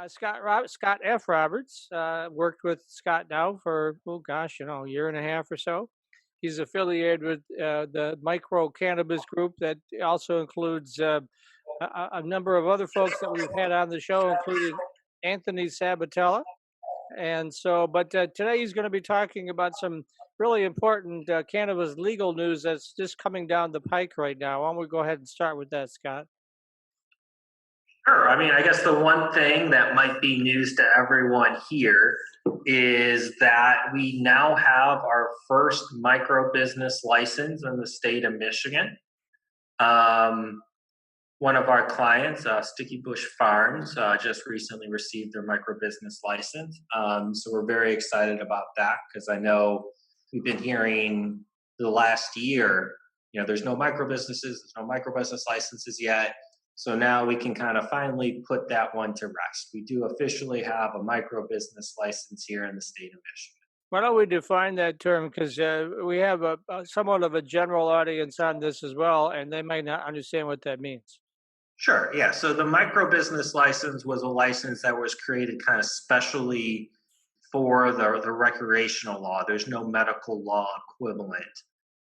Scott F. Roberts, worked with Scott now for, oh gosh, a year and a half or so. He's affiliated with the Micro Cannabis Group that also includes a number of other folks that we've had on the show, including Anthony Sabatella. And so, but today he's going to be talking about some really important cannabis legal news that's just coming down the pike right now. Why don't we go ahead and start with that, Scott? Sure. I mean, I guess the one thing that might be news to everyone here is that we now have our first micro business license in the state of Michigan. One of our clients, Sticky Bush Farms, just recently received their micro business license. So we're very excited about that because I know we've been hearing the last year, there's no micro businesses, there's no micro business licenses yet. So now we can kind of finally put that one to rest. We do officially have a micro business license here in the state of Michigan. Why don't we define that term? Because we have a somewhat of a general audience on this as well, and they might not understand what that means. Sure, yeah. So the micro business license was a license that was created kind of specially for the recreational law. There's no medical law equivalent.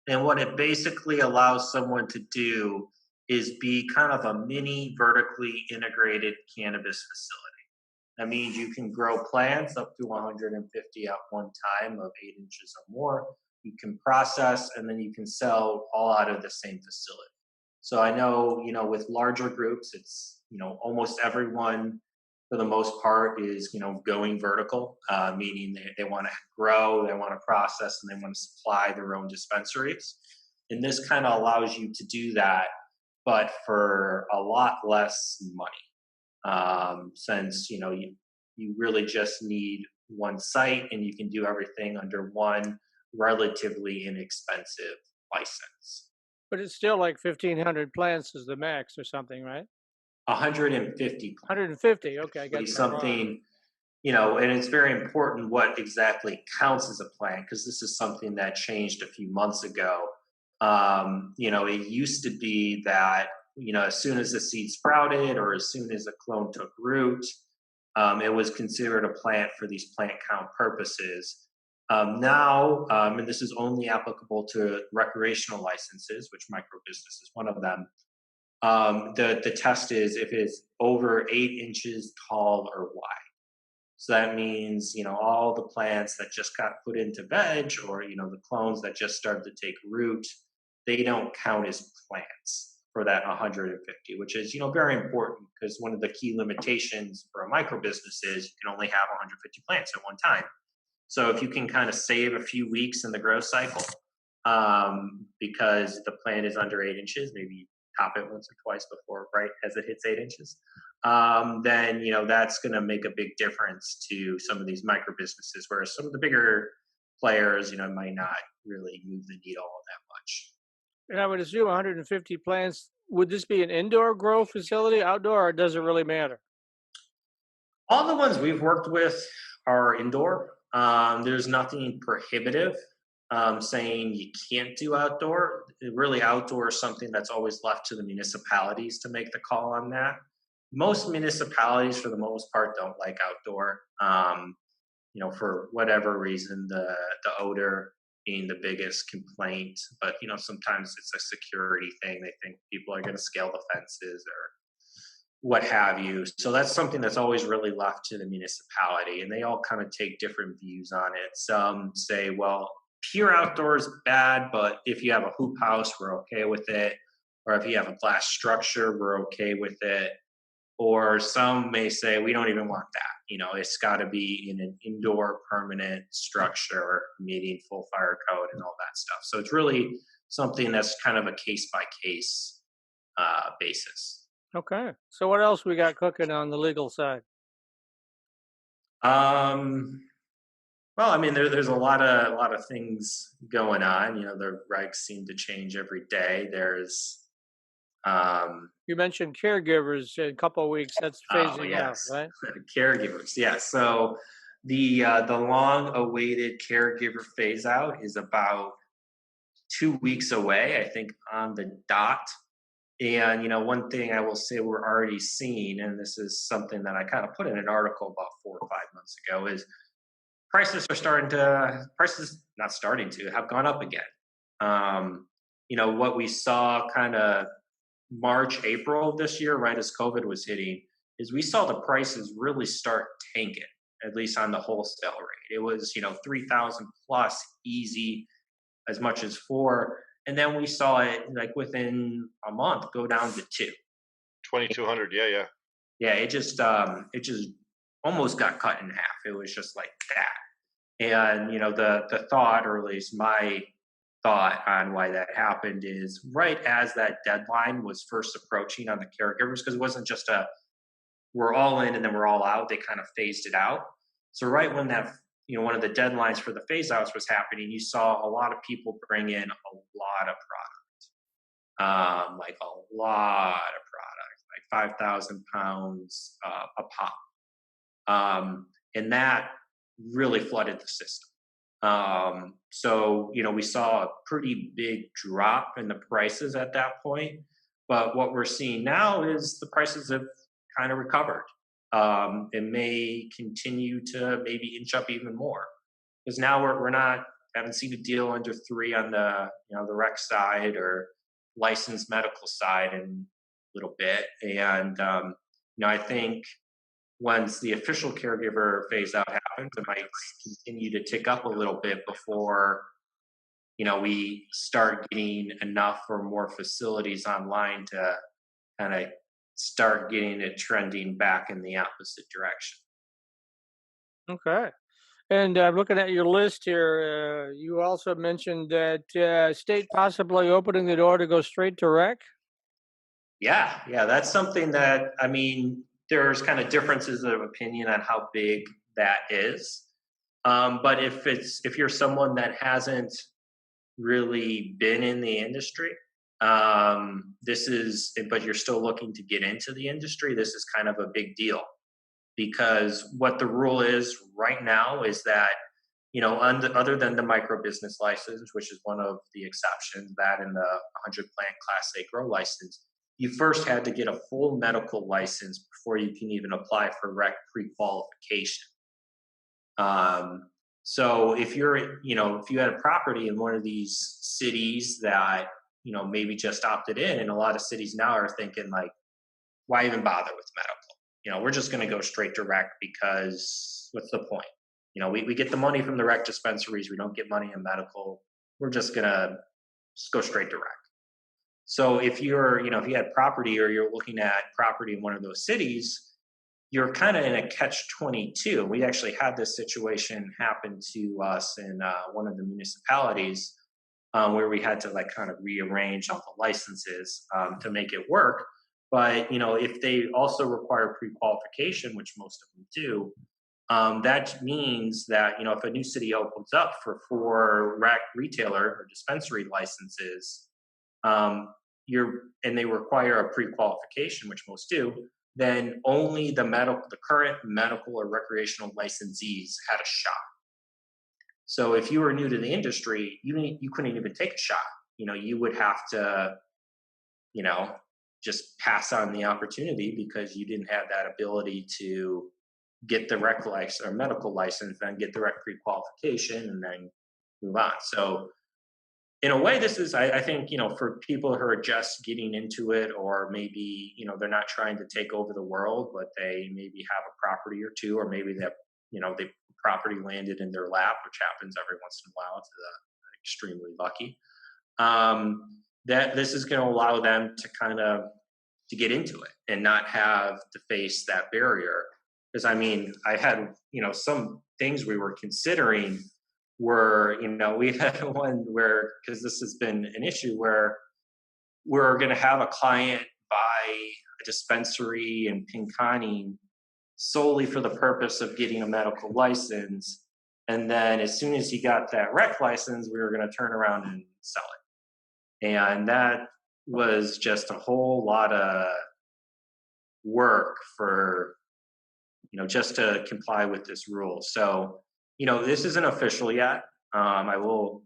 And what it basically allows someone to do is be kind of a mini vertically integrated cannabis facility. That means you can grow plants up to 150 at one time of 8 inches or more. You can process and then you can sell all out of the same facility. So I know, with larger groups, it's, almost everyone for the most part is, going vertical, meaning they want to grow, they want to process, and they want to supply their own dispensaries. And this kind of allows you to do that, but for a lot less money, since you really just need one site and you can do everything under one relatively inexpensive license. But it's still like 1,500 plants is the max or something, right? 150 plants. 150. Okay, I got that something, and it's very important what exactly counts as a plant because this is something that changed a few months ago. It used to be that, as soon as the seed sprouted or as soon as a clone took root, it was considered a plant for these plant count purposes. Now, and this is only applicable to recreational licenses, which micro business is one of them. The test is if it's over 8 inches tall or wide. So that means, all the plants that just got put into veg or, the clones that just started to take root, they don't count as plants for that 150, which is, very important because one of the key limitations for a micro business is you can only have 150 plants at one time. So if you can kind of save a few weeks in the growth cycle, because the plant is under 8 inches, maybe top it once or twice before, right, as it hits 8 inches, then, that's going to make a big difference to some of these micro businesses, whereas some of the bigger players, might not really move the needle all that much. And I would assume 150 plants, would this be an indoor grow facility, outdoor, or does it really matter? All the ones we've worked with are indoor. There's nothing prohibitive saying you can't do outdoor. Really, outdoor is something that's always left to the municipalities to make the call on that. Most municipalities, for the most part, don't like outdoor. For whatever reason, the odor being the biggest complaint. But sometimes it's a security thing. They think people are going to scale the fences or what have you. So that's something that's always really left to the municipality, and they all kind of take different views on it. Some say, well, pure outdoor is bad, but if you have a hoop house, we're okay with it. Or if you have a glass structure, we're okay with it. Or some may say, we don't even want that. It's got to be in an indoor permanent structure, meeting full fire code and all that stuff. So it's really something that's kind of a case by case basis. Okay. So what else we got cooking on the legal side? Well, I mean, there's a lot of things going on. The regs seem to change every day. There's You mentioned caregivers in a couple of weeks. That's phasing out, yes, right? caregivers. Yeah. So the long-awaited caregiver phase out is about 2 weeks away. I think on the dot. And one thing I will say we're already seeing, and this is something that I kind of put in an article about 4 or 5 months ago, is prices not starting to have gone up again. Um, what we saw kind of March, April of this year, right as COVID was hitting, is we saw the prices really start tanking, at least on the wholesale rate. It was, 3,000 plus easy, as much as four. And then we saw it like within a month go down to two. 2,200. Yeah, yeah. Yeah, it just almost got cut in half. It was just like that. And the thought, or at least my thought on why that happened, is right as that deadline was first approaching on the caregivers, because it wasn't just a we're all in and then we're all out. They kind of phased it out. So right when that one of the deadlines for the phase outs was happening, you saw a lot of people bring in a lot of product, like a lot of product, like 5,000 pounds a pop, and that really flooded the system. So we saw a pretty big drop in the prices at that point. But what we're seeing now is the prices have kind of recovered. It may continue to maybe inch up even more, because now we're not haven't seen a deal under three on the the rec side or licensed medical side in a little bit. And I think once the official caregiver phase out happens, it might continue to tick up a little bit before we start getting enough or more facilities online to kind of start getting it trending back in the opposite direction. Okay. And looking at your list here, you also mentioned that state possibly opening the door to go straight to rec. Yeah, that's something that, I mean, there's kind of differences of opinion on how big that is. But if you're someone that hasn't really been in the industry, but you're still looking to get into the industry, this is kind of a big deal, because what the rule is right now is that other than the micro business license, which is one of the exceptions, that and the 100 plant Class A grow license, you first had to get a full medical license before you can even apply for rec pre-qualification. So if you had a property in one of these cities that maybe just opted in, and a lot of cities now are thinking like, why even bother with medical? We're just going to go straight to rec, because what's the point? We get the money from the rec dispensaries. We don't get money in medical. We're just going to just go straight to rec. So if if you had property, or you're looking at property in one of those cities, you're kind of in a catch-22. We actually had this situation happen to us in one of the municipalities, where we had to like kind of rearrange all the licenses to make it work. But if they also require pre-qualification, which most of them do, that means that if a new city opens up for four retailer or dispensary licenses, and they require a pre-qualification, which most do, then only the current medical or recreational licensees had a shot. So if you were new to the industry, you couldn't even take a shot. You would have to, just pass on the opportunity, because you didn't have that ability to get the rec license or medical license, then get the rec pre-qualification, and then move on. So in a way, this is, I think, for people who are just getting into it, or maybe, they're not trying to take over the world, but they maybe have a property or two, or maybe that, the property landed in their lap, which happens every once in a while to the extremely lucky. That this is going to allow them to kind of to get into it and not have to face that barrier. Because I mean, I had, some things we were considering were, we've had one where, because this has been an issue, where we're going to have a client buy a dispensary in Pinconning solely for the purpose of getting a medical license. And then as soon as he got that rec license, we were going to turn around and sell it. And that was just a whole lot of work for, just to comply with this rule. So, this isn't official yet. I will,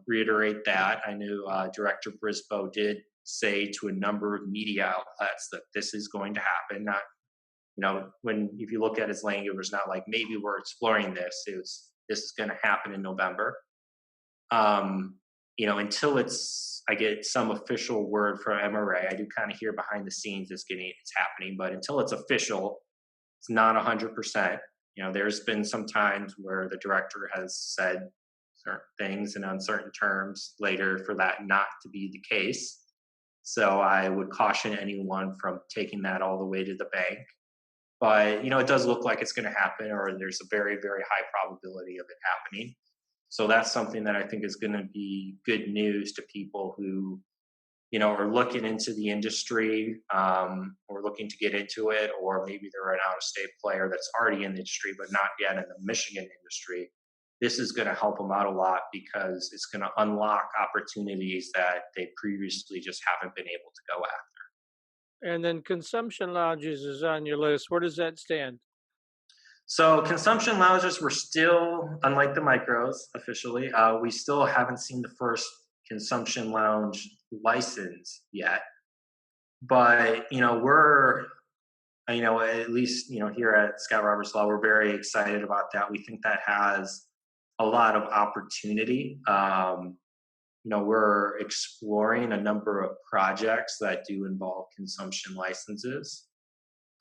reiterate that. I knew Director Brisboe did say to a number of media outlets that this is going to happen. Not, if you look at his language, it's not like maybe we're exploring this. This is going to happen in November. Until I get some official word from MRA, I do kind of hear behind the scenes it's happening, but until it's official, it's not 100%. There's been some times where the director has said certain things in uncertain terms later for that not to be the case. So I would caution anyone from taking that all the way to the bank. But, it does look like it's going to happen, or there's a very, very high probability of it happening. So that's something that I think is going to be good news to people who, are looking into the industry, or looking to get into it, or maybe they're an out-of-state player that's already in the industry but not yet in the Michigan industry. This is going to help them out a lot because it's going to unlock opportunities that they previously just haven't been able to go after. And then consumption lounges is on your list. Where does that stand? So consumption lounges, we're still, unlike the micros officially, we still haven't seen the first consumption lounge license yet. But, we're, at least, here at Scott Roberts Law, we're very excited about that. We think that has a lot of opportunity. We're exploring a number of projects that do involve consumption licenses.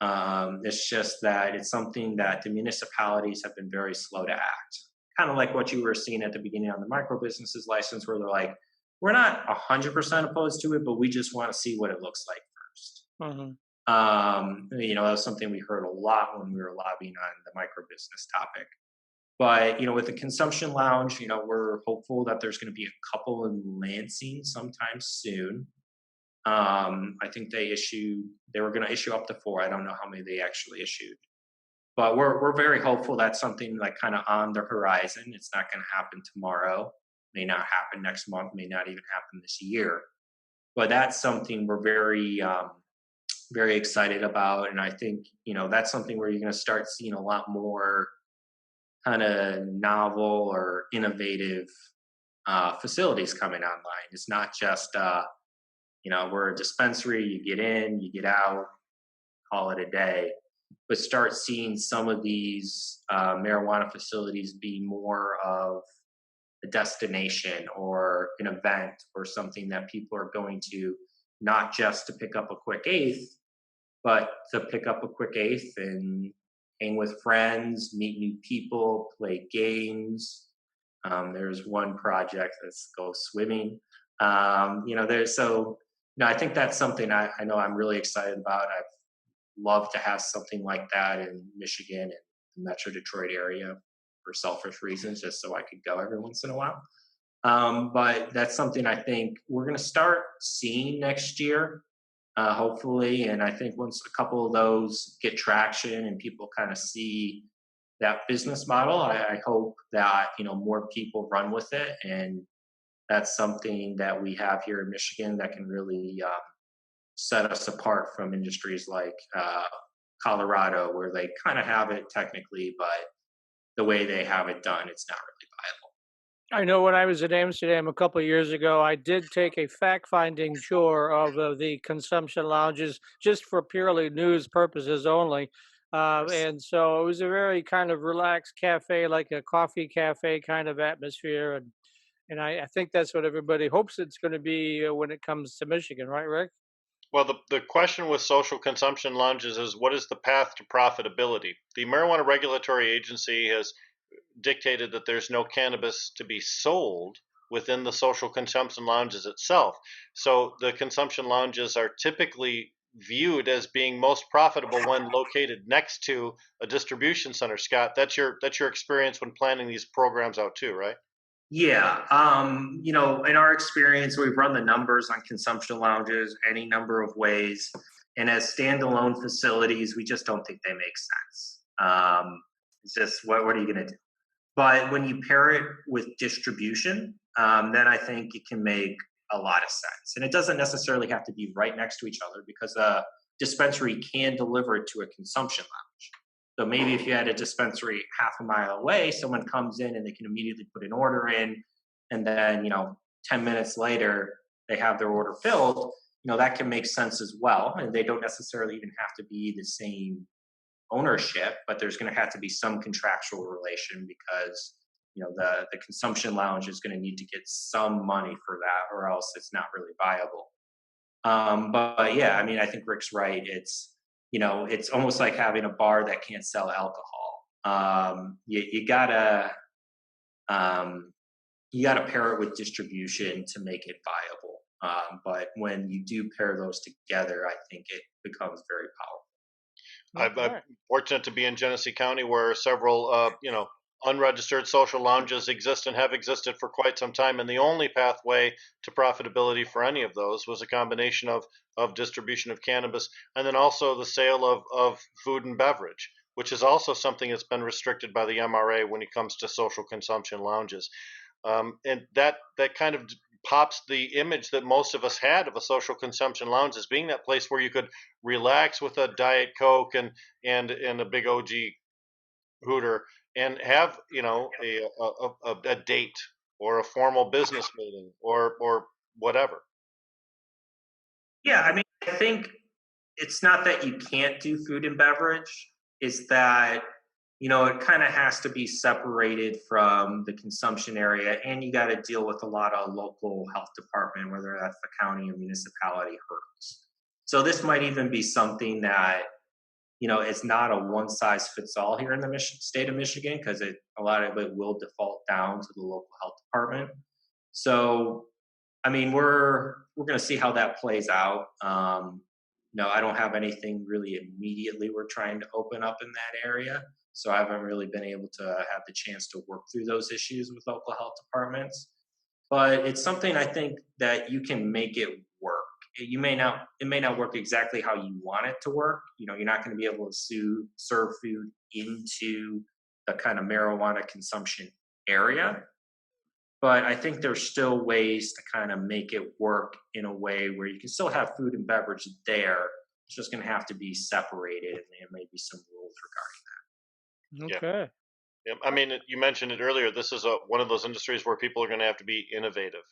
It's just that it's something that the municipalities have been very slow to act. Kind of like what you were seeing at the beginning on the micro businesses license, where they're like, we're not 100% opposed to it, but we just want to see what it looks like first. Mm-hmm. That was something we heard a lot when we were lobbying on the micro business topic. But, with the consumption lounge, we're hopeful that there's going to be a couple in Lansing sometime soon. I think they were going to issue up to 4. I don't know how many they actually issued. But we're very hopeful that's something like kind of on the horizon. It's not going to happen tomorrow, may not happen next month, may not even happen this year. But that's something we're very, very excited about. And I think, that's something where you're going to start seeing a lot more kind of novel or innovative facilities coming online. It's not just, we're a dispensary, you get in, you get out, call it a day. But start seeing some of these marijuana facilities be more of a destination or an event or something that people are going to, not just to pick up a quick eighth, but to pick up a quick eighth and hang with friends, meet new people, play games. There's one project that's go swimming. I think that's something I know I'm really excited about. I've loved to have something like that in Michigan and the Metro Detroit area for selfish reasons, just so I could go every once in a while. But that's something I think we're going to start seeing next year, hopefully. And I think once a couple of those get traction and people kind of see that business model, I hope that, more people run with it. And that's something that we have here in Michigan that can really set us apart from industries like Colorado, where they kind of have it technically, but the way they have it done, it's not really viable. I know when I was in Amsterdam a couple of years ago, I did take a fact-finding tour of the consumption lounges just for purely news purposes only. And so it was a very kind of relaxed cafe, like a coffee cafe kind of atmosphere. And I think that's what everybody hopes it's going to be when it comes to Michigan, right, Rick? Well, the question with social consumption lounges is, what is the path to profitability? The Marijuana Regulatory Agency has dictated that there's no cannabis to be sold within the social consumption lounges itself. So the consumption lounges are typically viewed as being most profitable when located next to a distribution center. Scott, that's your experience when planning these programs out too, right? Yeah. In our experience, we've run the numbers on consumption lounges any number of ways. And as standalone facilities, we just don't think they make sense. It's just, what are you going to do? But when you pair it with distribution, then I think it can make a lot of sense. And it doesn't necessarily have to be right next to each other, because a dispensary can deliver it to a consumption lounge. So maybe if you had a dispensary half a mile away, someone comes in and they can immediately put an order in, and then 10 minutes later they have their order filled. that can make sense as well. And they don't necessarily even have to be the same ownership, but there's going to have to be some contractual relation because the consumption lounge is going to need to get some money for that, or else it's not really viable. But yeah, I mean, I think Rick's right. It's almost like having a bar that can't sell alcohol. Um, you gotta pair it with distribution to make it viable. But when you do pair those together, I think it becomes very powerful. I'm Okay. fortunate to be in Genesee County, where several, unregistered social lounges exist and have existed for quite some time. And the only pathway to profitability for any of those was a combination of distribution of cannabis and then also the sale of food and beverage, which is also something that's been restricted by the MRA when it comes to social consumption lounges. And that kind of pops the image that most of us had of a social consumption lounge as being that place where you could relax with a diet coke and a big OG hooter and have a date or a formal business meeting or whatever. Yeah, I mean, I think it's not that you can't do food and beverage, it's that it kind of has to be separated from the consumption area, and you got to deal with a lot of local health department, whether that's the county or municipality hurdles. So this might even be something that it's not a one size fits all here in the state of Michigan, because a lot of it will default down to the local health department. So I mean, we're going to see how that plays out. No, I don't have anything really immediately we're trying to open up in that area, so I haven't really been able to have the chance to work through those issues with local health departments. But it's something I think that you can make it work. It may not work exactly how you want it to work. You're not going to be able to serve food into the kind of marijuana consumption area, but I think there's still ways to kind of make it work in a way where you can still have food and beverage there. It's just going to have to be separated, and there may be some rules Yeah. Okay. Yeah. I mean, you mentioned it earlier. This is one of those industries where people are going to have to be innovative.